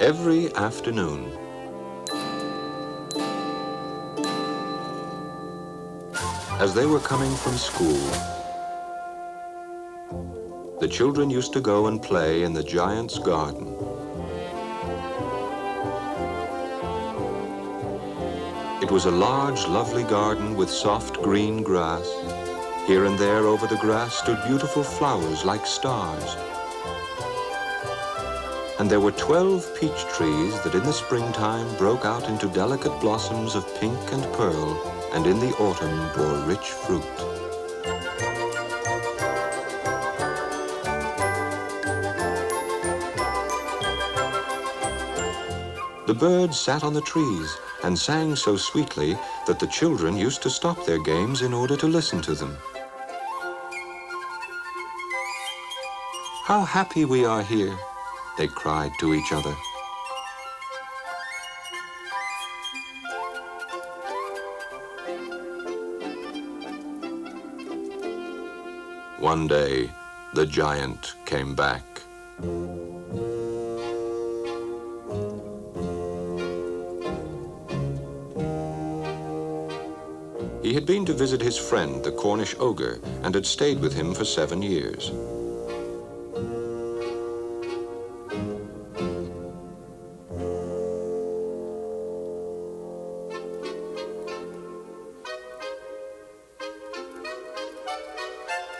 Every afternoon, as they were coming from school, the children used to go and play in the giant's garden. It was a large, lovely garden with soft green grass. Here and there over the grass stood beautiful flowers like stars. And there were 12 peach trees that in the springtime broke out into delicate blossoms of pink and pearl, and in the autumn bore rich fruit. The birds sat on the trees and sang so sweetly that the children used to stop their games in order to listen to them. "How happy we are here," they cried to each other. One day, the giant came back. He had been to visit his friend, the Cornish ogre, and had stayed with him for 7 years.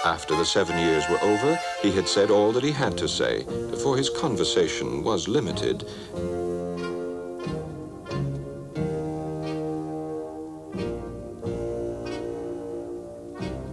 After the 7 years were over, he had said all that he had to say, for his conversation was limited.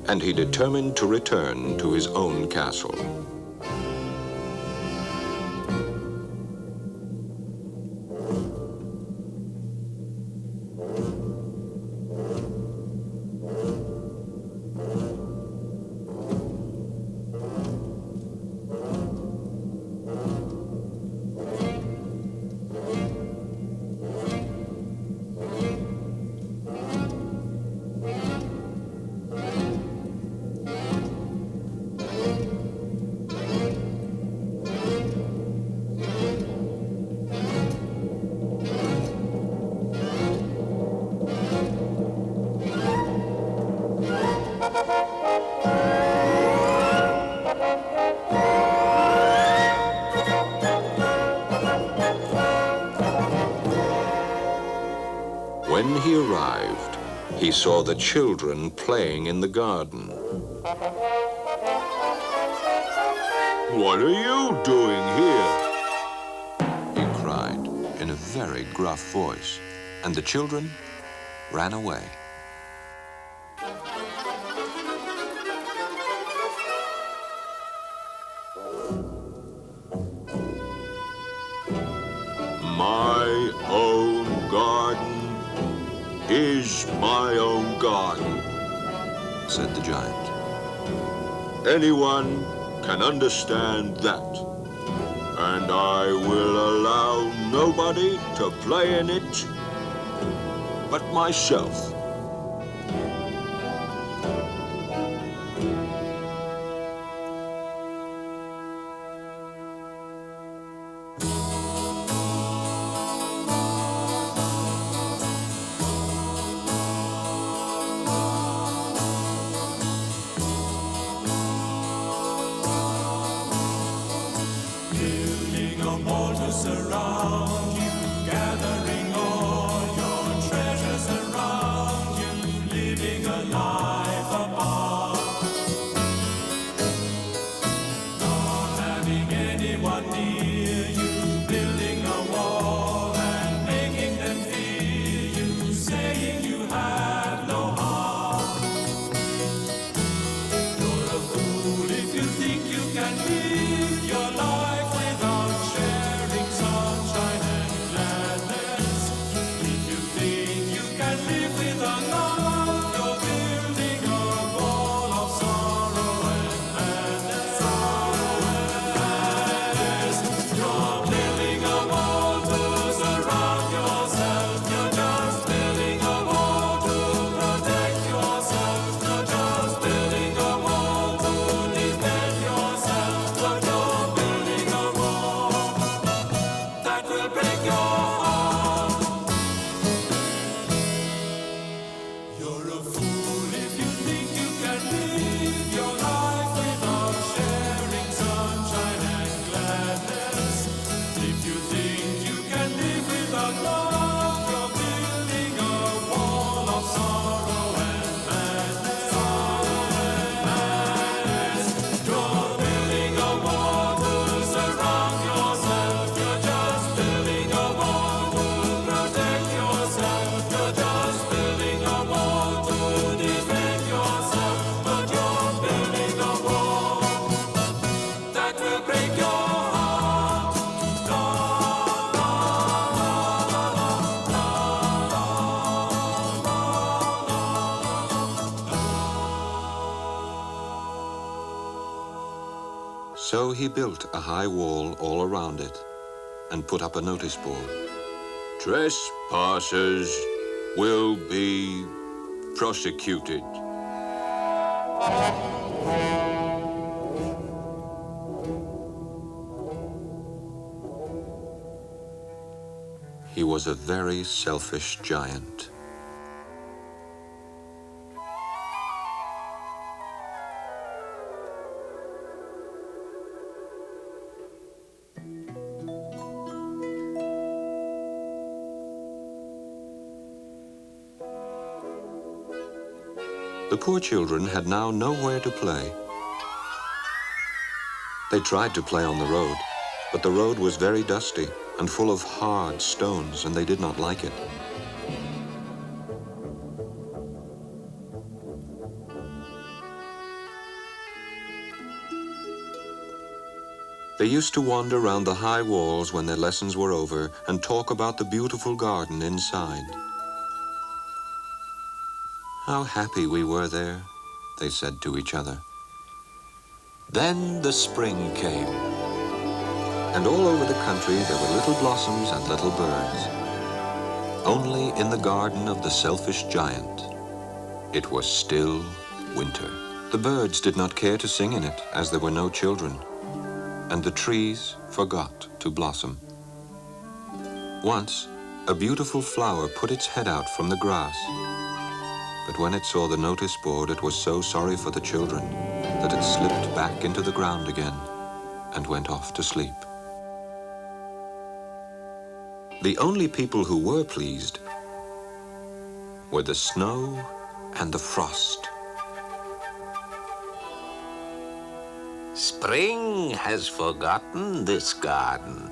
And he determined to return to his own castle. When he arrived, he saw the children playing in the garden. "What are you doing here?" he cried in a very gruff voice, and the children ran away. "My own garden is my own garden," said the giant. "Anyone can understand that, and I will allow nobody to play in it but myself." Surround you, gathering all your treasures around you, living a life apart. Not having anyone near you, building a wall and making them fear you, saying you have no heart. You're a fool if you think you can live your life without sharing sunshine and gladness. If you think you can live without love, you're building a wall of sorrow and madness. Sorrow and madness. So he built a high wall all around it and put up a notice board. Trespassers will be prosecuted. He was a very selfish giant. The poor children had now nowhere to play. They tried to play on the road, but the road was very dusty and full of hard stones, and they did not like it. They used to wander round the high walls when their lessons were over and talk about the beautiful garden inside. How happy we were there, they said to each other. Then the spring came, and all over the country there were little blossoms and little birds. Only in the garden of the selfish giant, it was still winter. The birds did not care to sing in it, as there were no children, and the trees forgot to blossom. Once, a beautiful flower put its head out from the grass. But when it saw the notice board, it was so sorry for the children that it slipped back into the ground again and went off to sleep. The only people who were pleased were the snow and the frost. Spring has forgotten this garden,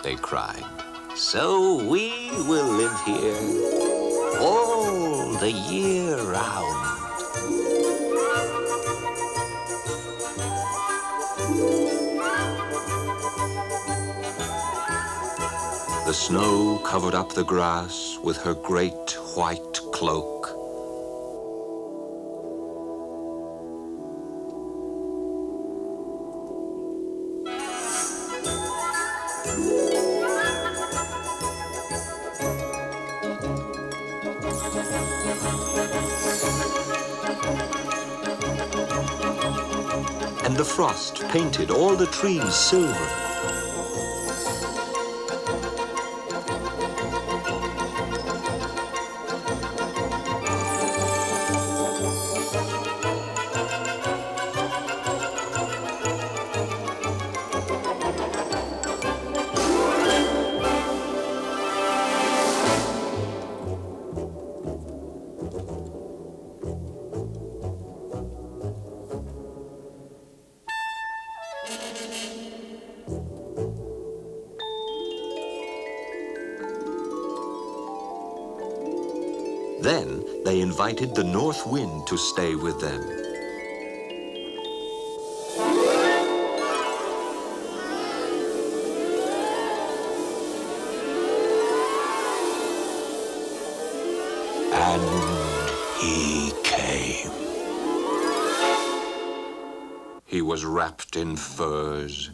they cried. So we will live here all the year round. The snow covered up the grass with her great white cloak. And the frost painted all the trees silver. Then they invited the north wind to stay with them. And he came. He was wrapped in furs,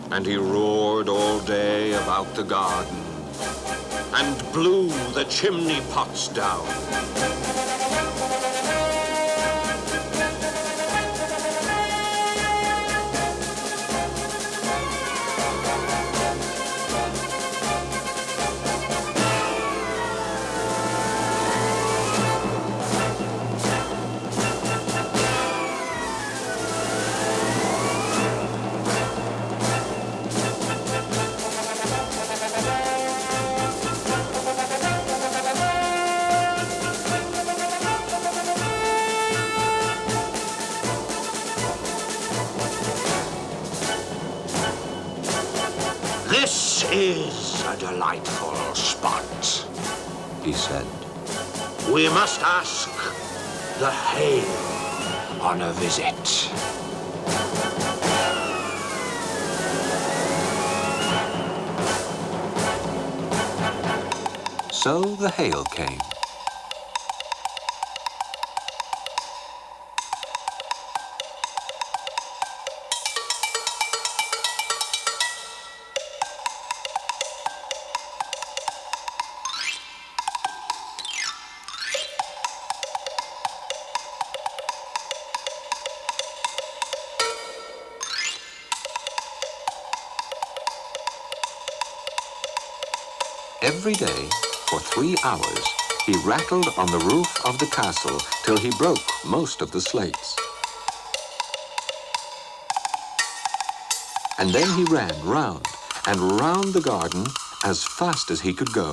and he roared all day about the garden and blew the chimney pots down. This is a delightful spot, He said. we must ask the hail on a visit. So the hail came. Every day, for 3 hours, he rattled on the roof of the castle till he broke most of the slates. And then he ran round and round the garden as fast as he could go.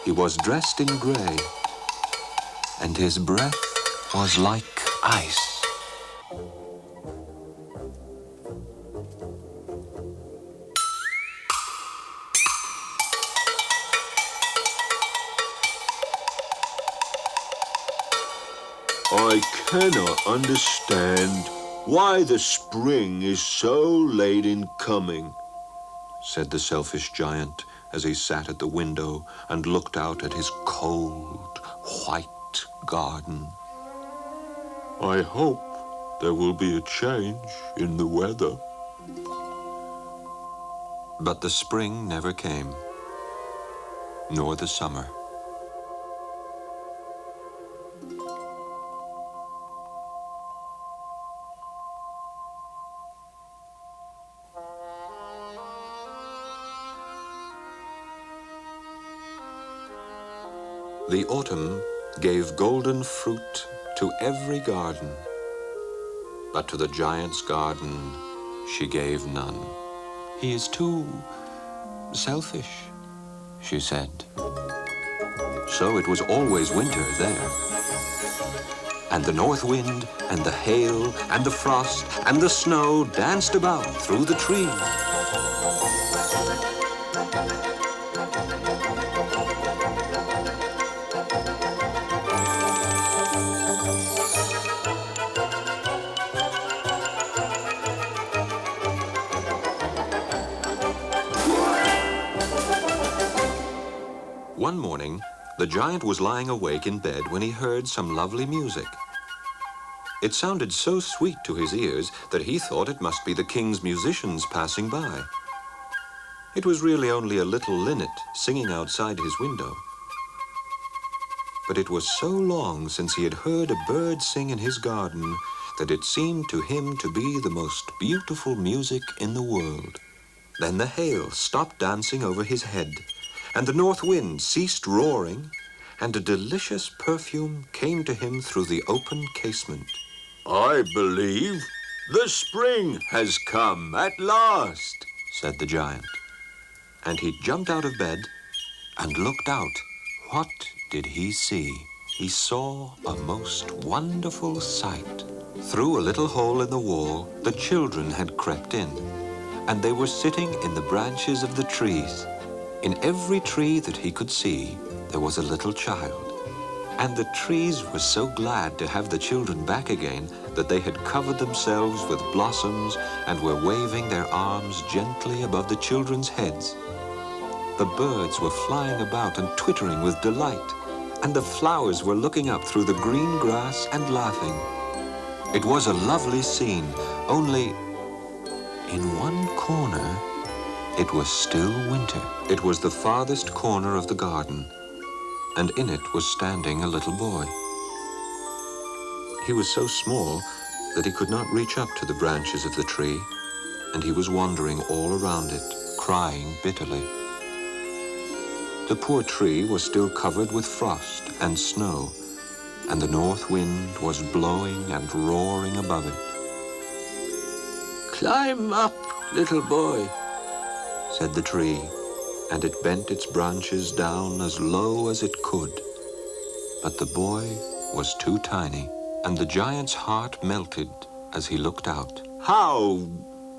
He was dressed in grey, and his breath was like ice. I cannot understand why the spring is so late in coming, said the selfish giant as he sat at the window and looked out at his cold, white garden. I hope there will be a change in the weather. But the spring never came, nor the summer. The autumn gave golden fruit to every garden, but to the giant's garden she gave none. He is too selfish, she said. So it was always winter there. And the north wind and the hail and the frost and the snow danced about through the trees. One morning, the giant was lying awake in bed when he heard some lovely music. It sounded so sweet to his ears that he thought it must be the king's musicians passing by. It was really only a little linnet singing outside his window. But it was so long since he had heard a bird sing in his garden that it seemed to him to be the most beautiful music in the world. Then the hail stopped dancing over his head, and the north wind ceased roaring, and a delicious perfume came to him through the open casement. I believe the spring has come at last, said the giant. And he jumped out of bed and looked out. What did he see? He saw a most wonderful sight. Through a little hole in the wall, the children had crept in, and they were sitting in the branches of the trees. In every tree that he could see, there was a little child. And the trees were so glad to have the children back again that they had covered themselves with blossoms and were waving their arms gently above the children's heads. The birds were flying about and twittering with delight, and the flowers were looking up through the green grass and laughing. It was a lovely scene, only in one corner, it was still winter. It was the farthest corner of the garden, and in it was standing a little boy. He was so small that he could not reach up to the branches of the tree, and he was wandering all around it, crying bitterly. The poor tree was still covered with frost and snow, and the north wind was blowing and roaring above it. Climb up, little boy, said the tree, and it bent its branches down as low as it could. But the boy was too tiny, and the giant's heart melted as he looked out. How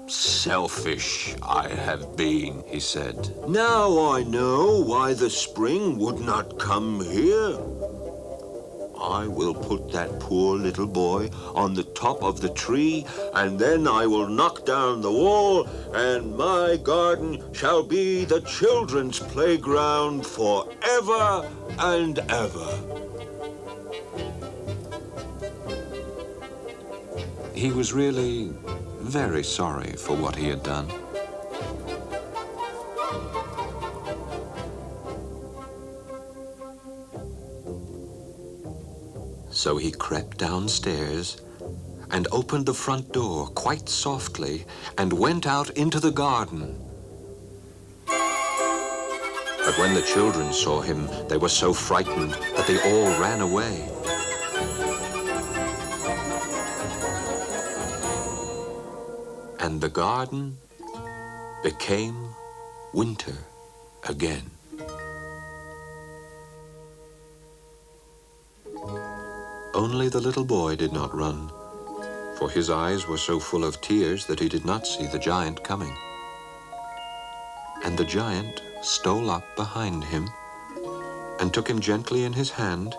selfish I have been, he said. Now I know why the spring would not come here. I will put that poor little boy on the top of the tree, and then I will knock down the wall, and my garden shall be the children's playground forever and ever. He was really very sorry for what he had done. So he crept downstairs and opened the front door quite softly and went out into the garden. But when the children saw him, they were so frightened that they all ran away. And the garden became winter again. Only the little boy did not run, for his eyes were so full of tears that he did not see the giant coming. And the giant stole up behind him and took him gently in his hand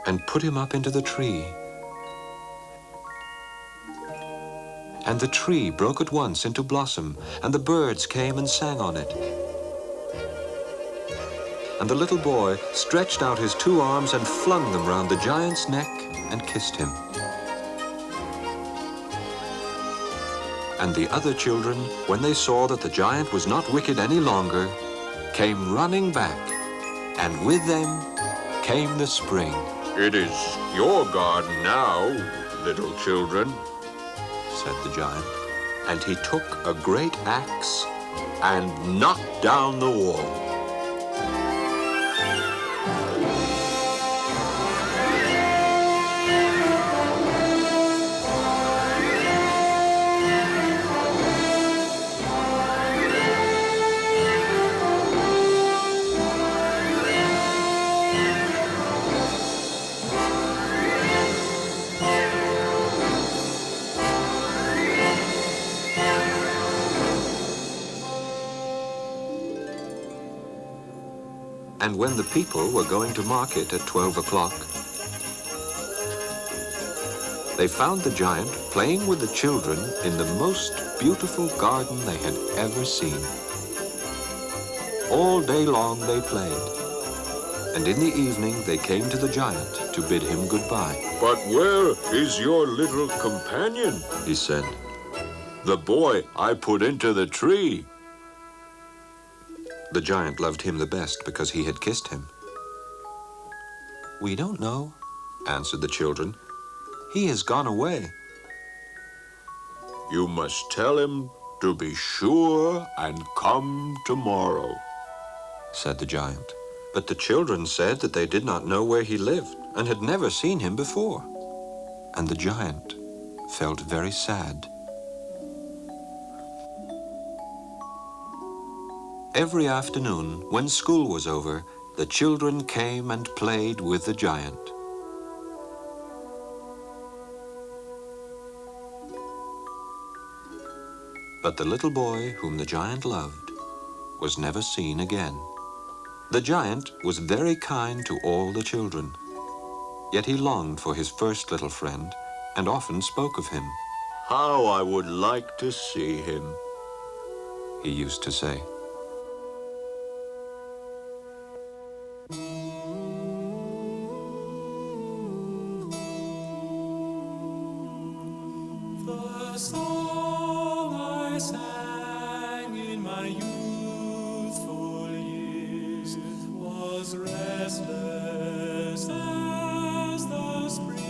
and put him up into the tree. And the tree broke at once into blossom, and the birds came and sang on it. And the little boy stretched out his 2 arms and flung them round the giant's neck and kissed him. And the other children, when they saw that the giant was not wicked any longer, came running back, and with them came the spring. It is your garden now, little children, said the giant, and he took a great axe and knocked down the wall. And when the people were going to market at 12 o'clock, they found the giant playing with the children in the most beautiful garden they had ever seen. All day long they played, and in the evening they came to the giant to bid him goodbye. But where is your little companion? He said. The boy I put into the tree. The giant loved him the best because he had kissed him. We don't know, answered the children. He has gone away. You must tell him to be sure and come tomorrow, said the giant. But the children said that they did not know where he lived and had never seen him before. And the giant felt very sad. Every afternoon, when school was over, the children came and played with the giant. But the little boy whom the giant loved was never seen again. The giant was very kind to all the children, yet he longed for his first little friend and often spoke of him. How I would like to see him, he used to say. The song I sang in my youthful years was restless as the spring,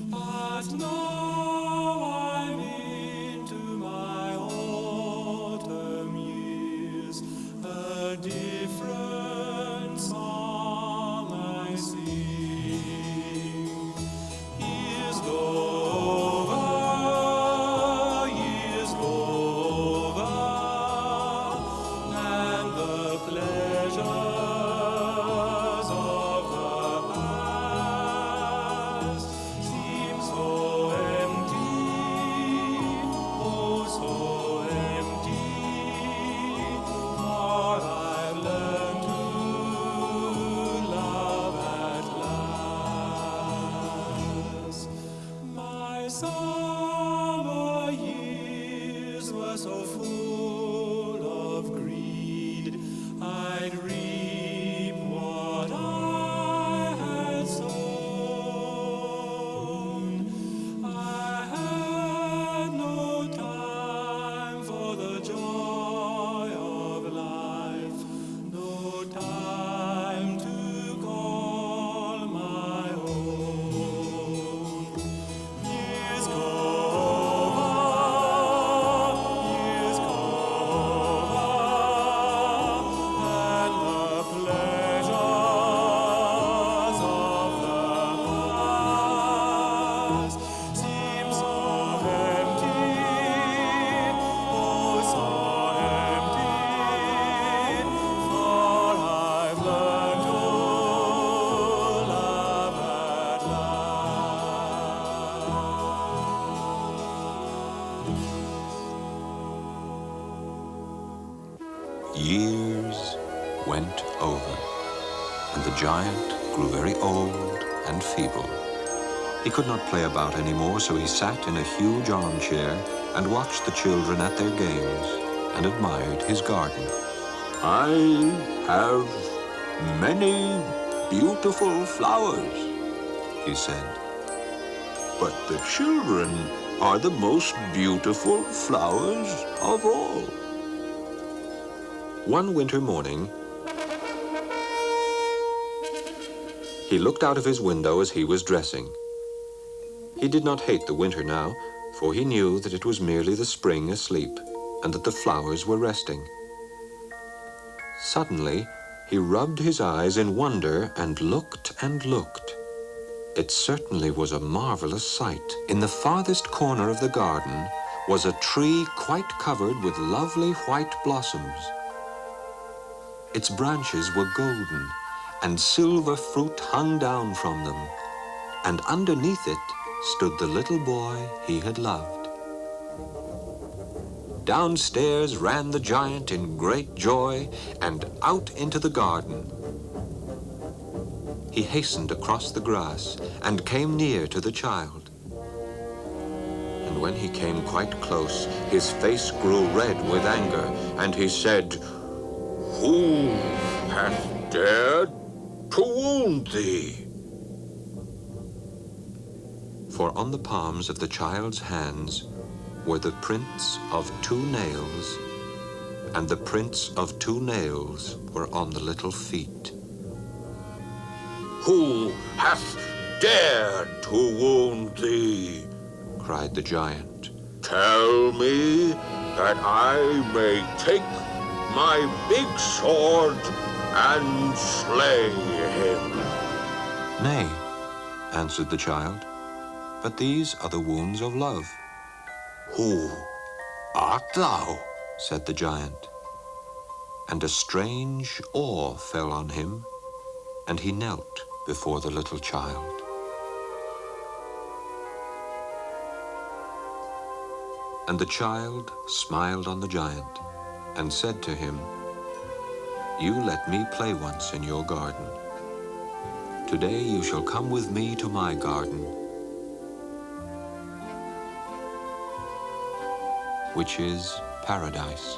but now I'm into my autumn years, a different song I sing. Years go over, and the pleasures of the past seem so empty, oh so empty, for I've learned to love at last. My summer years were so full of greed, I'd reap what I had sown. I had no time for the joy of life, no time Years went over, and the giant grew very old and feeble. He could not play about anymore, so he sat in a huge armchair and watched the children at their games and admired his garden. I have many beautiful flowers, He said. but the children are the most beautiful flowers of all. One winter morning, he looked out of his window as he was dressing. He did not hate the winter now, for he knew that it was merely the spring asleep and that the flowers were resting. Suddenly, he rubbed his eyes in wonder and looked and looked. It certainly was a marvelous sight. In the farthest corner of the garden was a tree quite covered with lovely white blossoms. Its branches were golden, and silver fruit hung down from them, and underneath it stood the little boy he had loved. Downstairs ran the giant in great joy and out into the garden. He hastened across the grass and came near to the child. And when he came quite close, his face grew red with anger, and he said, Who hath dared to wound thee? For on the palms of the child's hands were the prints of 2 nails, and the prints of 2 nails were on the little feet. Who hath dared to wound thee? Cried the giant. Tell me that I may take my big sword and slay him. Nay, answered the child, but these are the wounds of love. Who art thou? Said the giant, and a strange awe fell on him, and he knelt before the little child. And the child smiled on the giant and said to him, You let me play once in your garden. Today you shall come with me to my garden, which is paradise.